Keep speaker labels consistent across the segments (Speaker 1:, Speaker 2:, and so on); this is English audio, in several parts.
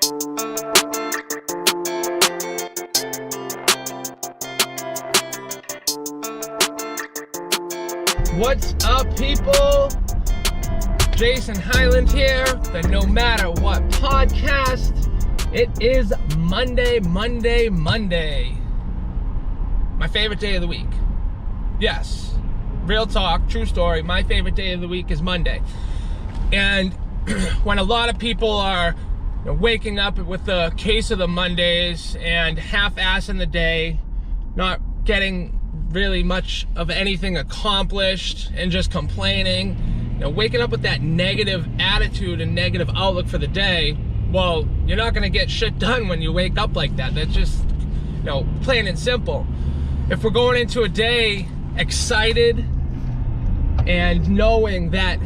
Speaker 1: What's up, people? Jason Hyland here, the No Matter What podcast. It is Monday. My favorite day of the week. Yes, real talk, true story. My favorite day of the week is Monday. And when a lot of people are waking up with the case of the Mondays and half-assing the day, not getting really much of anything accomplished and just complaining, waking up with that negative attitude and negative outlook for the day, well, you're not going to get shit done when you wake up like that. That's just, plain and simple. If we're going into a day excited and knowing that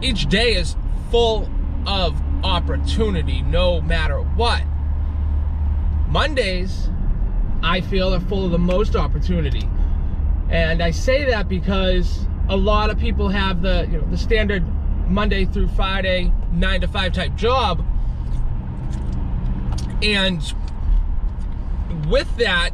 Speaker 1: each day is full of opportunity, no matter what, Mondays, I feel, are full of the most opportunity. And I say that because a lot of people have the standard Monday through Friday 9 to 5 type job, and with that,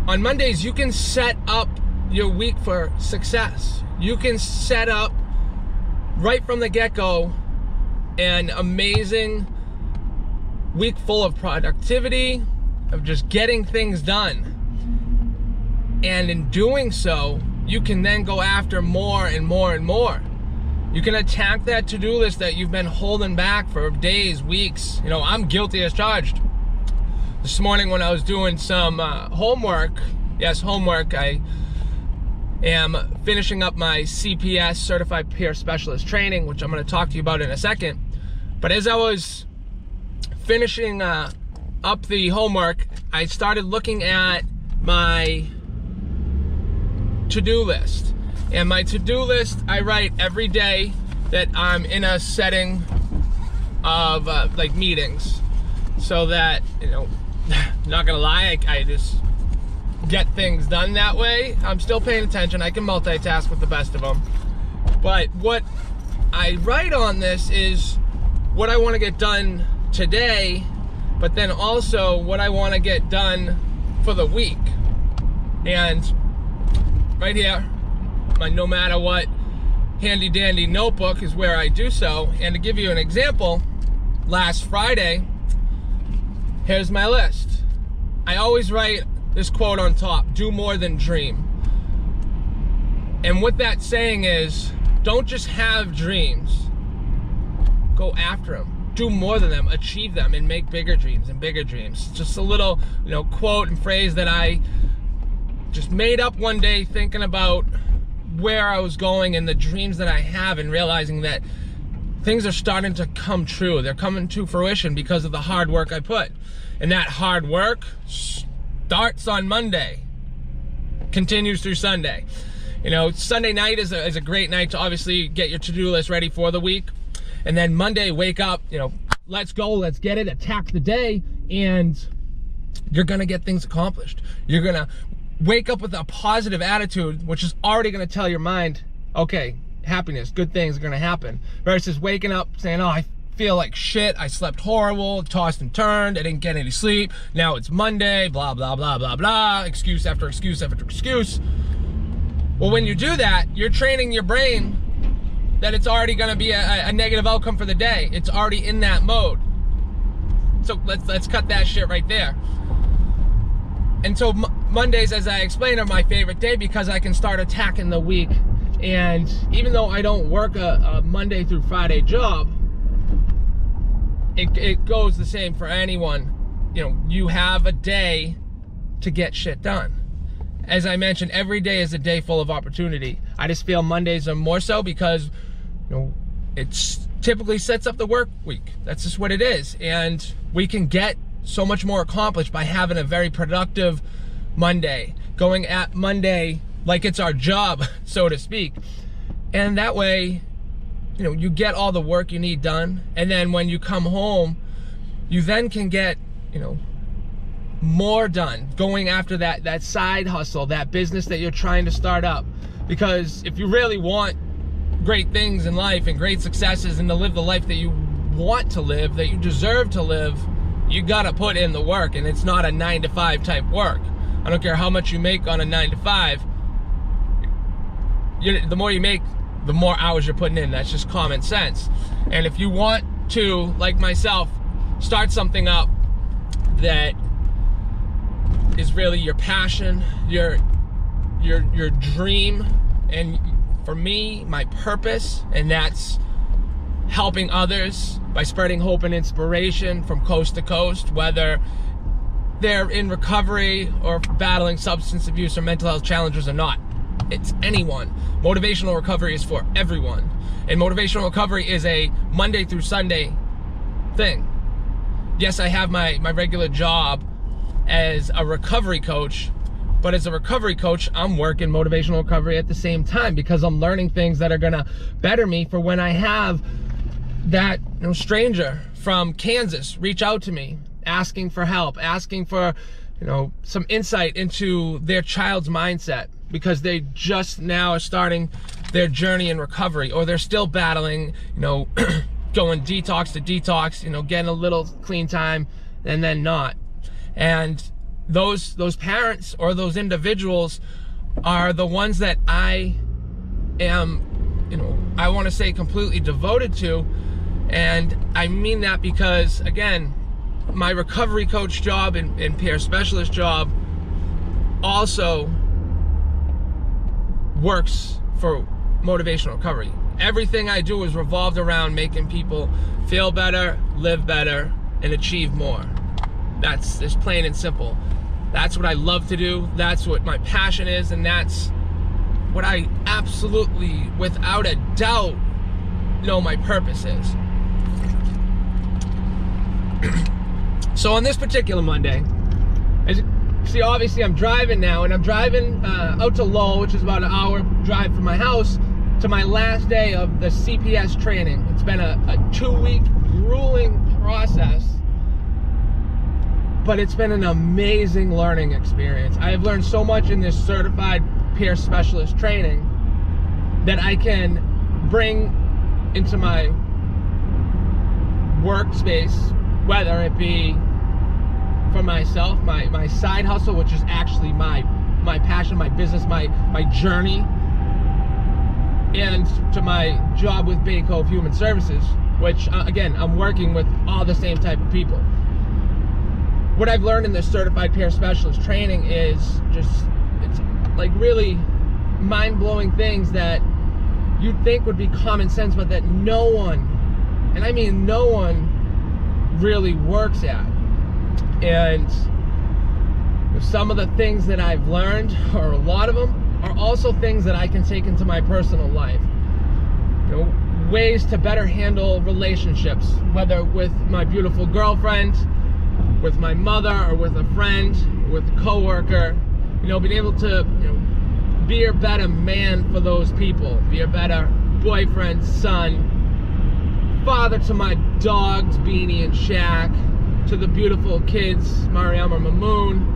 Speaker 1: on Mondays you can set up your week for success. You can set up right from the get-go an amazing week full of productivity, of just getting things done. And in doing so, you can then go after more and more and more. You can attack that to-do list that you've been holding back for days, weeks. I'm guilty as charged. This morning when I was doing some homework, I am finishing up my CPS, Certified Peer Specialist training, which I'm going to talk to you about in a second. But as I was finishing up the homework, I started looking at my to-do list. And my to-do list, I write every day that I'm in a setting of like meetings, so that, not gonna lie, I just get things done that way. I'm still paying attention. I can multitask with the best of them. But what I write on this is what I want to get done today, but then also what I want to get done for the week. And right here, my No Matter What handy dandy notebook is where I do so. And to give you an example, last Friday, here's my list. I always write this quote on top: do more than dream. And what that's saying is, don't just have dreams, go after them. Do more than them, achieve them, and make bigger dreams and bigger dreams. Just a little, quote and phrase that I just made up one day thinking about where I was going and the dreams that I have, and realizing that things are starting to come true. They're coming to fruition because of the hard work I put. And that hard work starts on Monday, continues through Sunday. Sunday night is a great night to obviously get your to-do list ready for the week. And then Monday, wake up, let's go, let's get it, attack the day, and you're gonna get things accomplished. You're gonna wake up with a positive attitude, which is already gonna tell your mind, okay, happiness, good things are gonna happen. Versus waking up saying, oh, I feel like shit, I slept horrible, tossed and turned, I didn't get any sleep, now it's Monday, blah, blah, blah, blah, blah, excuse after excuse after excuse. Well, when you do that, you're training your brain that it's already gonna be a negative outcome for the day. It's already in that mode. So let's cut that shit right there. And so Mondays, as I explained, are my favorite day because I can start attacking the week. And even though I don't work a Monday through Friday job, it goes the same for anyone. You have a day to get shit done. As I mentioned, every day is a day full of opportunity. I just feel Mondays are more so because it typically sets up the work week. That's just what it is. And we can get so much more accomplished by having a very productive Monday, going at Monday like it's our job, so to speak. And that way, you get all the work you need done. And then when you come home, you then can get, more done, going after that side hustle, that business that you're trying to start up. Because if you really want great things in life and great successes and to live the life that you want to live, that you deserve to live, you gotta put in the work, and it's not a 9-to-5 type work. I don't care how much you make on a 9-to-5. The more you make, the more hours you're putting in. That's just common sense. And if you want to, like myself, start something up that is really your passion, your dream, and for me, my purpose, and that's helping others by spreading hope and inspiration from coast to coast, whether they're in recovery or battling substance abuse or mental health challenges or not. It's anyone. Motivational recovery is for everyone. And motivational recovery is a Monday through Sunday thing. Yes, I have my regular job as a recovery coach, but as a recovery coach, I'm working motivational recovery at the same time because I'm learning things that are gonna better me for when I have that stranger from Kansas reach out to me, asking for help, asking for some insight into their child's mindset because they just now are starting their journey in recovery, or they're still battling, going detox to detox, getting a little clean time and then not. And those parents or those individuals are the ones that I am, I want to say completely devoted to. And I mean that because, again, my recovery coach job and peer specialist job also works for motivational recovery. Everything I do is revolved around making people feel better, live better, and achieve more. That's just plain and simple. That's what I love to do. That's what my passion is, and that's what I absolutely, without a doubt, know my purpose is. So on this particular Monday, as you see, obviously I'm driving now, and I'm driving out to Lowell, which is about an hour drive from my house, to my last day of the CPS training. It's been a 2-week grueling process, but it's been an amazing learning experience. I have learned so much in this certified peer specialist training that I can bring into my workspace, whether it be for myself, my side hustle, which is actually my passion, my business, my journey, and to my job with Bay Cove Human Services, which again, I'm working with all the same type of people. What I've learned in this certified peer specialist training is just, it's like really mind-blowing things that you'd think would be common sense, but that no one, and I mean no one, really works at. And some of the things that I've learned, or a lot of them, are also things that I can take into my personal life. Ways to better handle relationships, whether with my beautiful girlfriend, with my mother, or with a friend, with a coworker. Being able to be a better man for those people, be a better boyfriend, son, father to my dogs, Beanie and Shaq, to the beautiful kids, Mariam or Mamoon,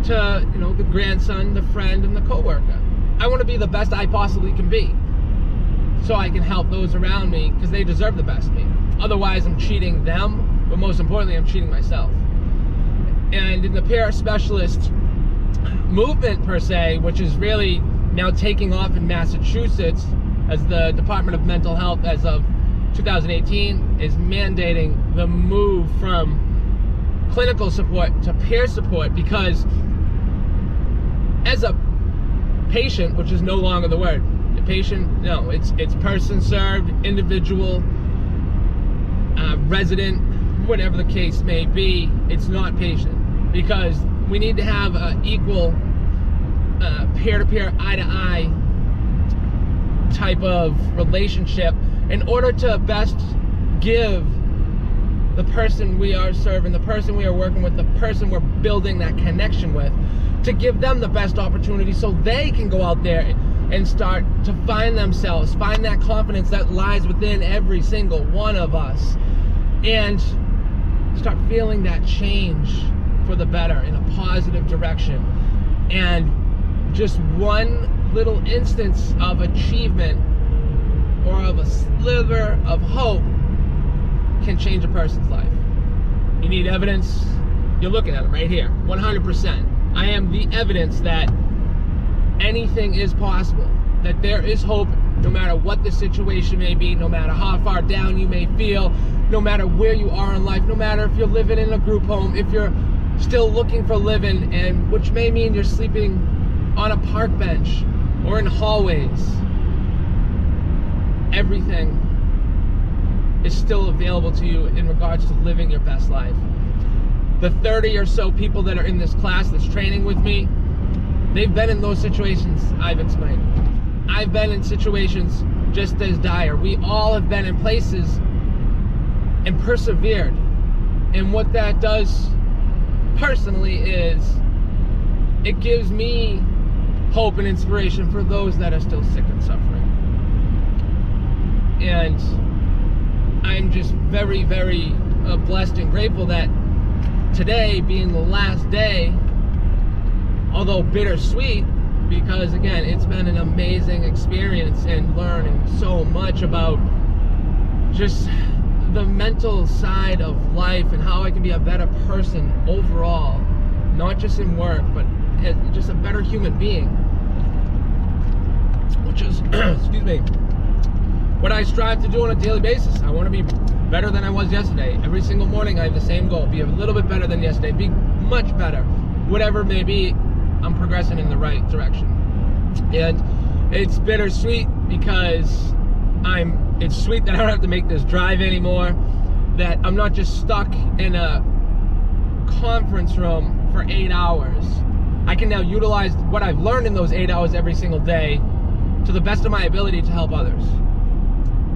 Speaker 1: to the grandson, the friend, and the coworker. I want to be the best I possibly can be, so I can help those around me, because they deserve the best me. Otherwise, I'm cheating them, but most importantly, I'm cheating myself. And in the peer specialist movement per se, which is really now taking off in Massachusetts, as the Department of Mental Health, as of 2018, is mandating the move from clinical support to peer support, because as a patient, which is no longer the word, the patient, no, it's person served, individual, resident, whatever the case may be, it's not patient, because we need to have an equal peer-to-peer, eye-to-eye type of relationship in order to best give the person we are serving, the person we are working with, the person we're building that connection with, to give them the best opportunity so they can go out there and start to find themselves, find that confidence that lies within every single one of us, and start feeling that change for the better in a positive direction. And just one little instance of achievement or of a sliver of hope can change a person's life. You need evidence? You're looking at them right here, 100%. I am the evidence that anything is possible, that there is hope no matter what the situation may be, no matter how far down you may feel, no matter where you are in life, no matter if you're living in a group home, if you're still looking for living, and which may mean you're sleeping on a park bench or in hallways. Everything is still available to you in regards to living your best life. The 30 or so people that are in this class that's training with me, they've been in those situations I've explained. I've been in situations just as dire. We all have been in places and persevered. And what that does personally is it gives me hope and inspiration for those that are still sick and suffering. And I'm just very, very blessed and grateful that today being the last day, although bittersweet, because again, it's been an amazing experience and learning so much about just the mental side of life and how I can be a better person overall, not just in work, but as just a better human being, which is, excuse me, what I strive to do on a daily basis. I want to be better than I was yesterday. Every single morning I have the same goal, be a little bit better than yesterday, be much better. Whatever it may be, I'm progressing in the right direction. And it's bittersweet because it's sweet that I don't have to make this drive anymore, that I'm not just stuck in a conference room for 8 hours. I can now utilize what I've learned in those 8 hours every single day to the best of my ability to help others.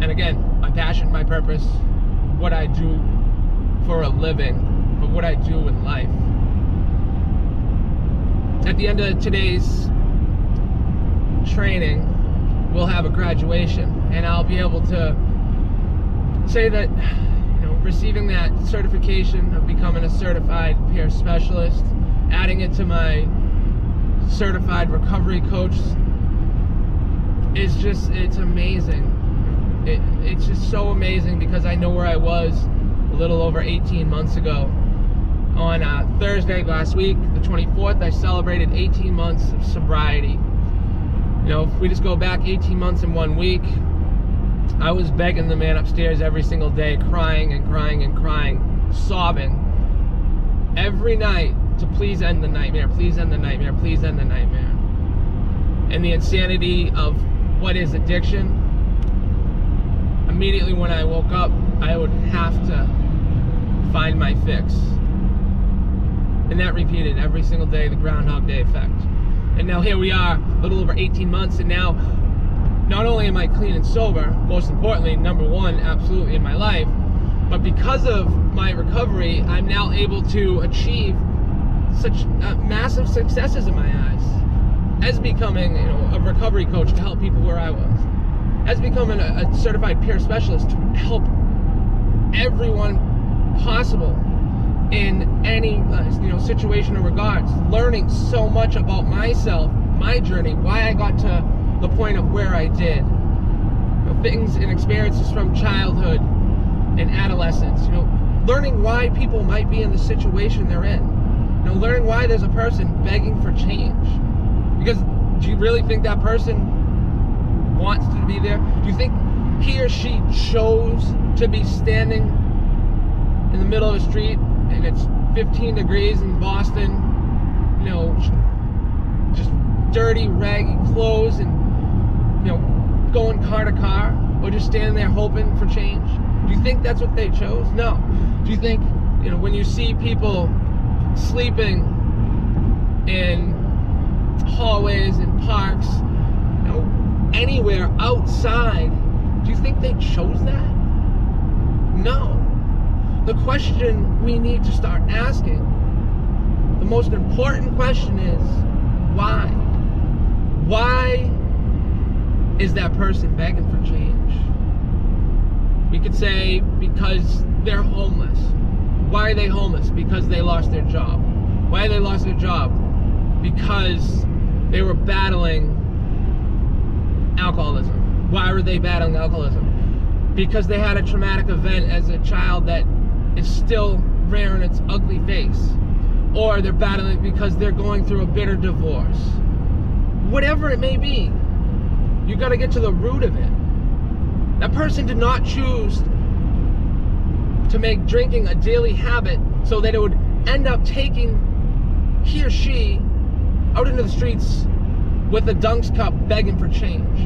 Speaker 1: And again, my passion, my purpose, what I do for a living, but what I do in life. At the end of today's training, we'll have a graduation, and I'll be able to say that, receiving that certification of becoming a certified peer specialist, adding it to my certified recovery coach, it's amazing. It's just so amazing because I know where I was a little over 18 months ago. On Thursday last week, the 24th, I celebrated 18 months of sobriety. If we just go back 18 months in 1 week, I was begging the man upstairs every single day, crying and crying and crying, sobbing every night to please end the nightmare, please end the nightmare, please end the nightmare. And the insanity of what is addiction. Immediately when I woke up, I would have to find my fix. And that repeated every single day, the Groundhog Day effect. And now here we are, a little over 18 months, and now not only am I clean and sober, most importantly, number one, absolutely in my life, but because of my recovery, I'm now able to achieve such massive successes in my eyes. As becoming, a recovery coach to help people where I was. As becoming a certified peer specialist to help everyone possible in any situation or regards, learning so much about myself, my journey, why I got to the point of where I did, things and experiences from childhood and adolescence, learning why people might be in the situation they're in, learning why there's a person begging for change, because do you really think that person wants to be there? Do you think he or she chose to be standing in the middle of the street and it's 15 degrees in Boston, just dirty, raggy clothes and, going car to car, or just standing there hoping for change? Do you think that's what they chose? No. Do you think, when you see people sleeping in hallways and parks, anywhere outside, do you think they chose that? No. The question we need to start asking, the most important question is, why? Why is that person begging for change? We could say because they're homeless. Why are they homeless? Because they lost their job. Why they lost their job? Because they were battling alcoholism. Why were they battling alcoholism? because they had a traumatic event as a child that is still rearing its ugly face, or they're battling because they're going through a bitter divorce. Whatever it may be, you got to get to the root of it. That person did not choose to make drinking a daily habit so that it would end up taking he or she out into the streets with a Dunks cup begging for change.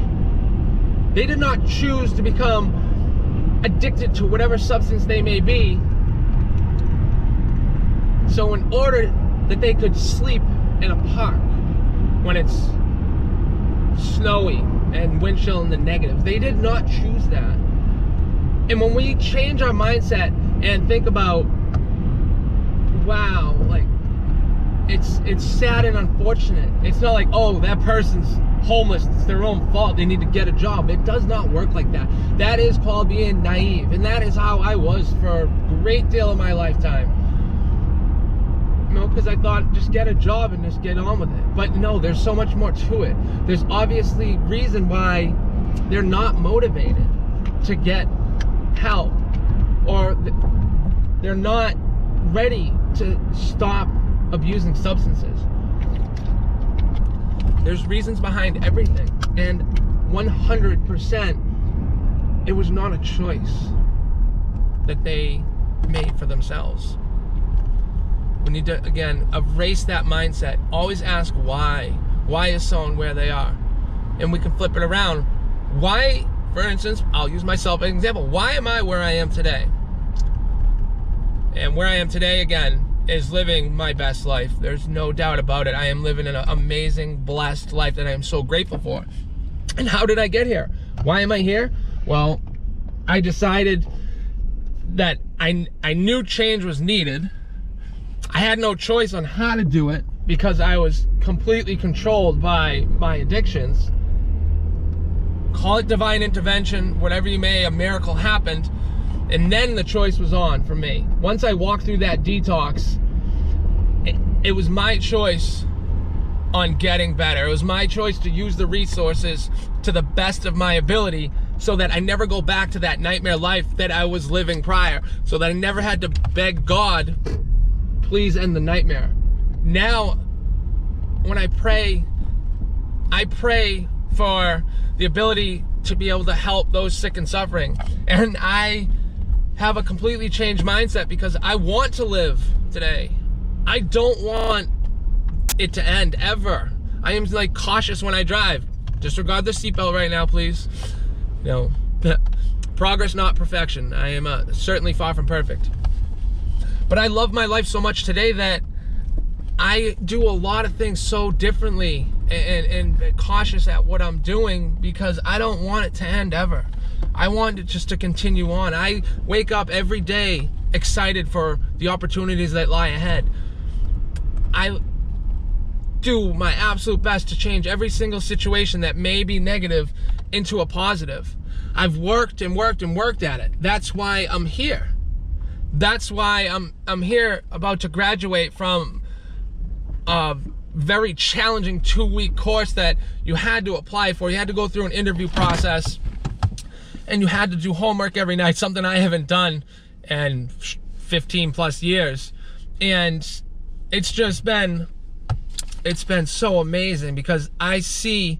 Speaker 1: They did not choose to become addicted to whatever substance they may be, so in order that they could sleep in a park when it's snowy and wind chill in the negative. They did not choose that. And when we change our mindset and think about, wow, like, it's sad and unfortunate. It's not like, oh, that person's homeless, it's their own fault, they need to get a job. It does not work like that. That is called being naive, and that is how I was for a great deal of my lifetime. You know, because I thought, just get a job and just get on with it. But no, there's so much more to it. There's obviously reason why they're not motivated to get help, or they're not ready to stop abusing substances. There's reasons behind everything, and 100% it was not a choice that they made for themselves. We need to, again, erase that mindset. Always ask why. Why is someone where they are? And we can flip it around. Why, for instance, I'll use myself as an example. Why am I where I am today? And where I am today, again, is living my best life. There's no doubt about it. I am living an amazing, blessed life that I am so grateful for. And how did I get here? Why am I here? Well, I decided that I knew change was needed. I had no choice on how to do it because I was completely controlled by my addictions. Call it divine intervention, whatever you may, a miracle happened. And then the choice was on for me. Once I walked through that detox, it was my choice on getting better. It was my choice to use the resources to the best of my ability so that I never go back to that nightmare life that I was living prior. So that I never had to beg God, please end the nightmare. Now, when I pray for the ability to be able to help those sick and suffering. And I have a completely changed mindset because I want to live today. I don't want it to end ever. I am like cautious when I drive. Disregard the seatbelt right now, please. You know, progress, not perfection. I am certainly far from perfect. But I love my life so much today that I do a lot of things so differently and cautious at what I'm doing because I don't want it to end ever. I want it just to continue on. I wake up every day excited for the opportunities that lie ahead. I do my absolute best to change every single situation that may be negative into a positive. I've worked and worked and worked at it. That's why I'm here. That's why I'm here, about to graduate from a very challenging 2-week course that you had to apply for. You had to go through an interview process, and you had to do homework every night, something I haven't done in 15 plus years. And it's been so amazing because I see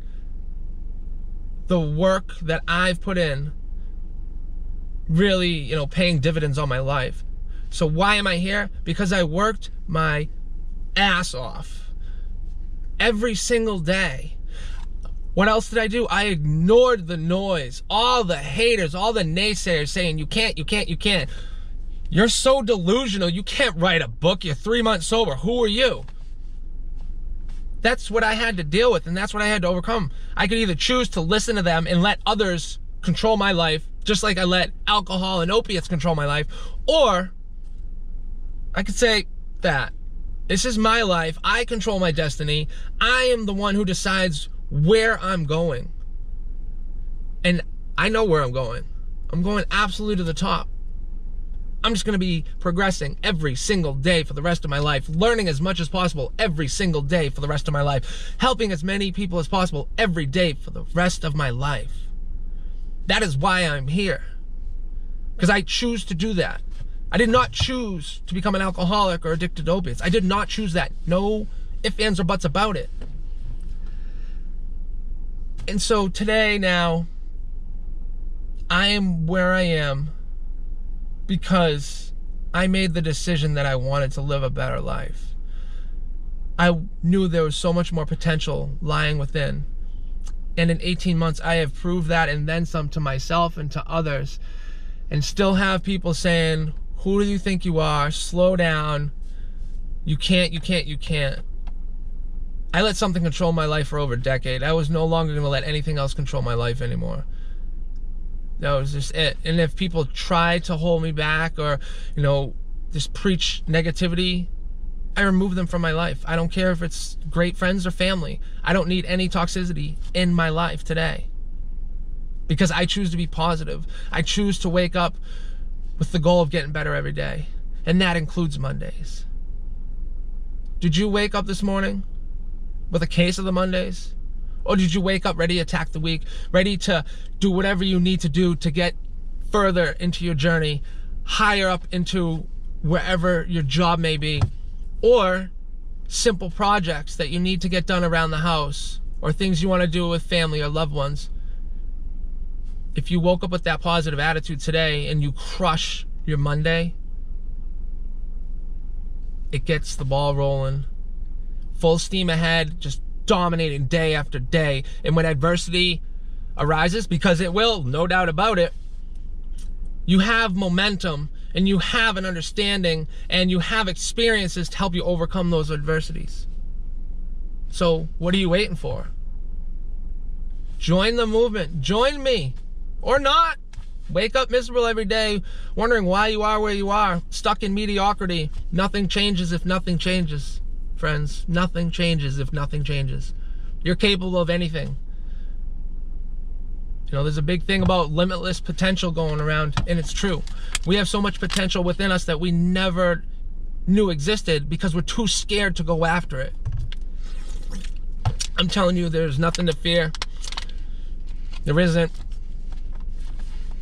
Speaker 1: the work that I've put in really, you know, paying dividends on my life. So why am I here? Because I worked my ass off every single day. What else did I do? I ignored the noise, all the haters, all the naysayers saying, you can't, you can't, you can't. You're so delusional, you can't write a book, you're 3 months sober, who are you? That's what I had to deal with, and that's what I had to overcome. I could either choose to listen to them and let others control my life, just like I let alcohol and opiates control my life, or I could say that this is my life, I control my destiny, I am the one who decides where I'm going. And I know where I'm going. I'm going absolutely to the top. I'm just going to be progressing every single day for the rest of my life, learning as much as possible every single day for the rest of my life, helping as many people as possible every day for the rest of my life. That is why I'm here. because I choose to do that. I did not choose to become an alcoholic or addicted to opiates. I did not choose that. No ifs, ands, or buts about it. And so today now, I am where I am because I made the decision that I wanted to live a better life. I knew there was so much more potential lying within. And in 18 months, I have proved that and then some to myself and to others. And still have people saying, who do you think you are? Slow down. You can't. I let something control my life for over a decade. I was no longer going to let anything else control my life anymore. That was just it. And if people try to hold me back or, just preach negativity, I remove them from my life. I don't care if it's great friends or family. I don't need any toxicity in my life today because I choose to be positive. I choose to wake up with the goal of getting better every day. And that includes Mondays. Did you wake up this morning with a case of the Mondays? Or did you wake up ready to attack the week, ready to do whatever you need to do to get further into your journey, higher up into wherever your job may be, or simple projects that you need to get done around the house, or things you want to do with family or loved ones? If you woke up with that positive attitude today and you crush your Monday, it gets the ball rolling. Full steam ahead, just dominating day after day. And when adversity arises, because it will, no doubt about it, you have momentum and you have an understanding and you have experiences to help you overcome those adversities. So what are you waiting for? Join the movement. Join me. Or not. Wake up miserable every day, wondering why you are where you are, stuck in mediocrity. Nothing changes if nothing changes, friends. Nothing changes if nothing changes. You're capable of anything. There's a big thing about limitless potential going around, and it's true. We have so much potential within us that we never knew existed because we're too scared to go after it. I'm telling you, there's nothing to fear. There isn't.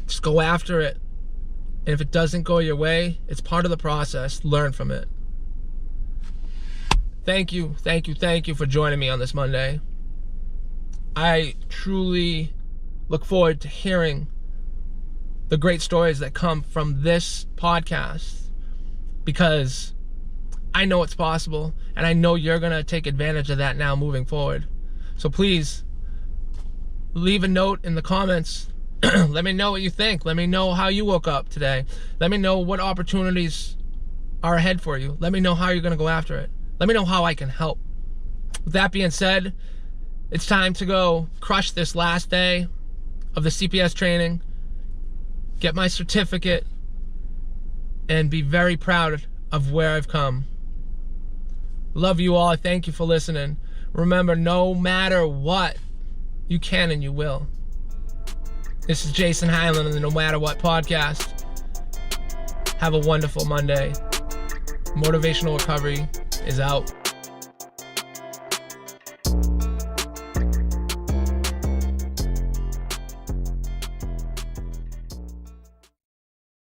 Speaker 1: Just go after it. And if it doesn't go your way, it's part of the process. Learn from it. Thank you for joining me on this Monday. I truly look forward to hearing the great stories that come from this podcast because I know it's possible and I know you're going to take advantage of that now moving forward. So please leave a note in the comments. Let me know what you think. Let me know how you woke up today. Let me know what opportunities are ahead for you. Let me know how you're going to go after it. Let me know how I can help. With that being said, it's time to go crush this last day of the CPS training, get my certificate, and be very proud of where I've come. Love you all. I thank you for listening. Remember, no matter what, you can and you will. This is Jason Hyland on the NoMatterWhat podcast. Have a wonderful Monday. Motivational Recovery is out.